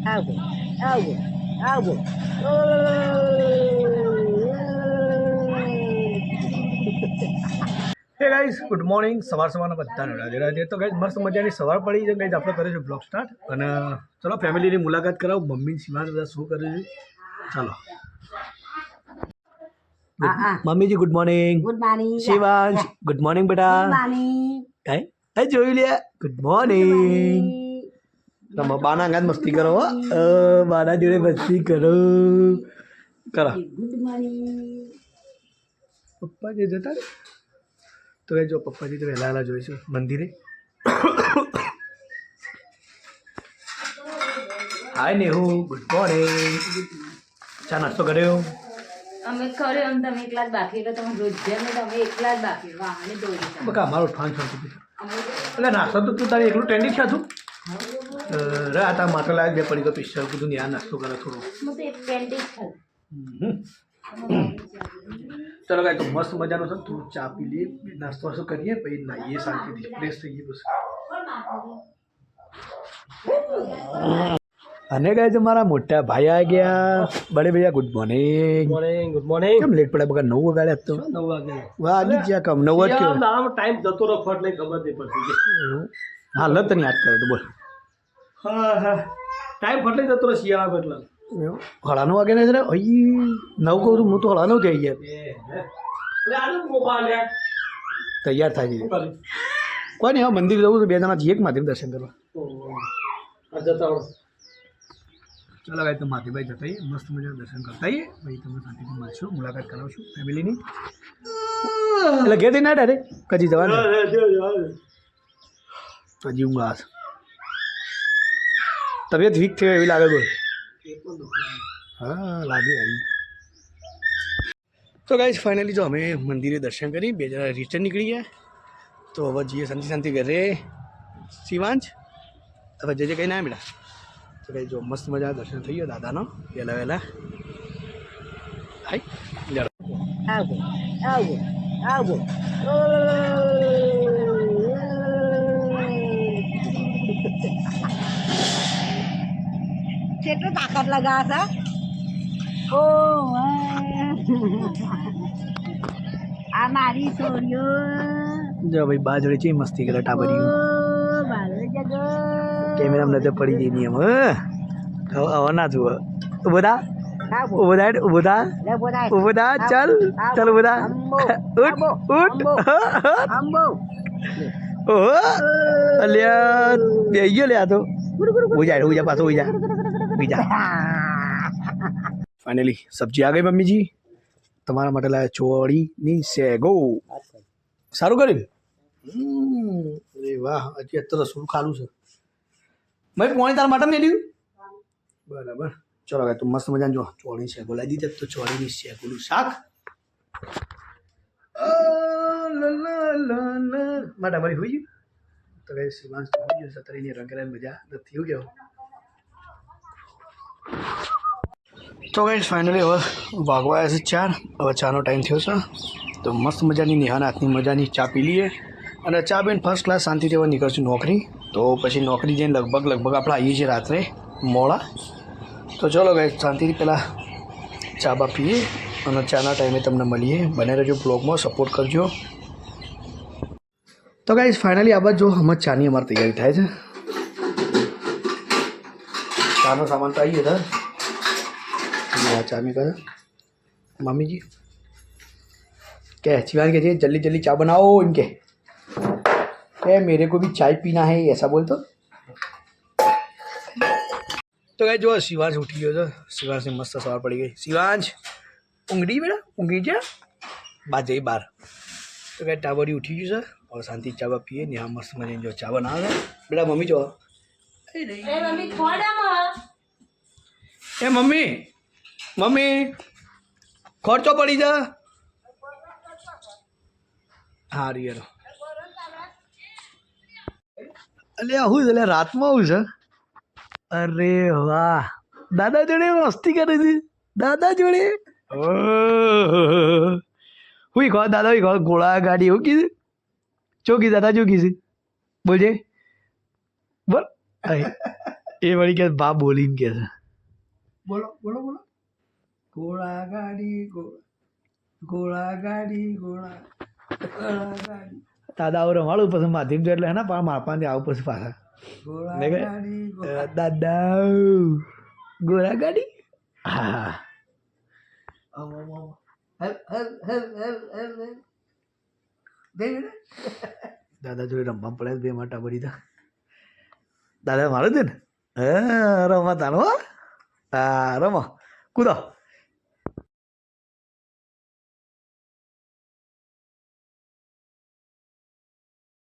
આવો આવો આવો હે ગાઈઝ ગુડ મોર્નિંગ સવારના બધાને રાધે રાધે. તો ગાઈઝ મસ્ત મજાની સવાર પડી છે ગાઈઝ. આપણે કરીશું બ્લોગ સ્ટાર્ટ અને ચલો ફેમિલીની મુલાકાત કરાવો. મમ્મી શિવાંશ બધા શું કરે છે ચાલો. મમ્મીજી good morning. Good morning Shivansh good morning બેટા. કાંઈ જોઈ લે. Good morning. તમે બાના ગાત મસ્તી કરો હો. બાના જોડે મસ્તી કરો કરો. Good morning. પપ્પા જે જતા ને તો એ જો પપ્પાજી તો વહેલા વહેલા જોઈશું મંદિરે. હાય નેહુ ગુડ મોર્નિંગ. ચા નાસ્તો કર્યો? અમે કર્યો અને તમે એકલા જ બાકી એટલે તમે રોજ ને તમે એકલા જ બાકી વાહને દોડી બકા અમારું ઠાણ થતું હતું એટલે નાસ્તો તો તું તારે એકલું ટ્રેન્ડિંગ છે તું રે આ તાર માટો લાગે બે પડી ગયો પિસ્તોલ કીધું ને આ નાસ્તો કરે થોડો. હું તો એક પેન્ટિંગ ચલો કાંઈ તો મસ્ત મજાનો છે. તું ચા પી લે નાસ્તો વાસ્તો કરીએ પછી નાહીએ શાંતિથી ફ્રેશ થઈએ બસ. અને ગાય તો મારા મોટા ભાઈ આ ગયા. બડે ભૈયા good morning. Morning good morning. કેમ લેટ પડ્યા બગા 9 વાગ્યા તો 9 વાગે વાગી ગયા કમ 9 જ કેવું ટાઈમ જતો રહ્યો ફટ લઈ ખબર નહીં પડતી. હા લત તને યાદ કરે તો બોલ. હા હા ટાઈમ ફટ લઈ જતો રહ્યો શિયાળા એટલે હળા 9 વાગે ને જરા અહીં 9 કહું છું હું તો હળા 9 થઈ ગયા એટલે આનું મોબાઈલ યાર તૈયાર થાય છે. કોઈ નહીં હવે મંદિર જવું તો બે જણા જઈએ માધ્યમ દર્શન કરવા. જતા રહો. ચાલો ભાઈ તો માધીભાઈ જતા આવીએ મસ્ત મજાના દર્શન કરતા આવીએ ભાઈ તમે શાંતિથી મળશું મુલાકાત કરાવશું ફેમિલીની. એટલે ઘેરથી ના ડાયરેક્ટ કદી જવાનું હજી ઊંઘ આવે. તબિયત વીક થઈ એવી લાગે બોલ. હા લાગે આવ્યું. તો ગાઈઝ ફાઇનલી જો અમે મંદિરે દર્શન કરી બે જણા રિટર્ન નીકળી ગયા. તો હવે જઈએ શાંતિ શાંતિ ઘરે. શિવાંશ હવે જે કંઈ ના બેટા તો કંઈ જો મસ્ત મજા દર્શન થઈ ગયો દાદાનો વહેલા વહેલા. હાય આવો આવો આવો કેટલું તાકાત લગાવે છે. ઓ આ મારી છોરીઓ જો ભાઈ બા જોડે છે મસ્તી કરે ટાબરિયું. કેમેરામાં નજર પડી જઈ નહીં એમ. હવે ના જુઓ ઉભો થા ઉભો થા ઉભો થા ઉભો થા ચાલ ચાલ ઉભો થા ઉઠ ઉઠ. ઓહો અલ્યા બે ગયો લે આ તો ઉજા પાછો ઉજા બીજા. ફાઇનલી સબ્જી આ ગઈ મમ્મીજી. તમારા માટે લાવ્યા ચોળીની સેગો. સારું કર્યું. અરે વાહ હજી અત્યારે રસોડું ખાલું છે. ભાઈ પોણી તારા માટે મેળ્યું બરાબર. ચલો ભાઈ તું મસ્ત મજાને જો ચોળી છે બોલાવી દીધી તો ચોળીની શેકુનું શાક. માટા મારી હોઈ ગયું તો કઈ શિવાંશ તો હોઈ ગયો સતરીની રંગરાની મજા નથી ગયો. તો કઈ ફાઇનલી હવે વાગવા આવ્યા છે 4. હવે ચાનો ટાઈમ થયો છે તો મસ્ત મજાની નિહાના હાથની મજાની ચા પી લઈએ અને ચા પીને ફર્સ્ટ ક્લાસ શાંતિથી હવે નીકળશું નોકરી. તો પછી નોકરી જઈને લગભગ આપણે આવીએ છીએ રાત્રે મોડા. તો ચલો ગાઈસ શાંતિથી પહેલાં ચા બા પીએ અને ચાના ટાઈમે તમને મળીએ. બને રહેજો બ્લોગમાં સપોર્ટ કરજો. તો ગાઈસ ફાઇનલી આ બાજુ જો હમણાં ચાની અમારી તૈયારી થાય છે. ચાનો સામાન તો આવીએ સર ચા में कर मम्मी जी क्या शिवान के जल्दी जल्दी चाय बनाओ इनके क्या मेरे को भी चाय पीना है ऐसा बोल तो क्या जो शिवांश उठी गयो तो शिवांश से मस्त सवार पड़ी गई. शिवांश ઊંઘી બેટા ઊંઘી જા બાદ જઈ બહાર. તો क्या टावरी उठी गई सर और शांति चाय पिए ने यहाँ मस्त मजे जो चाय बना है बेटा मम्मी जो મમ્મી ખોડામાં ए मम्मी મમ્મી ખર્ચો પડી જા. હા રિયલ અલ્યા હું એટલે રાતમાં આવું છે. અરે વાહ દાદા જોડે મસ્તી કરી હતી દાદા જોડે. હું ખો દાદા ખો ઘોડા ગાડી એવું કીધું ચોકી દાદા ચોકી છે બોલજે બોલ. એ વળી કે બા બોલીને કે છે બોલો બોલો બોલો ઘોડા ગાડી ઘોડા ગાડી દાદા આવું રમાડું પછી માધ્યમ છે એટલે હે ને મારપાને આવું પછી પાછા દાદા ઘોડા ગાડી હા દાદા જોડે રમવા પડે બે માટા પડી તા દાદા મારું છે ને રમવા તારો હા રમો કૂદો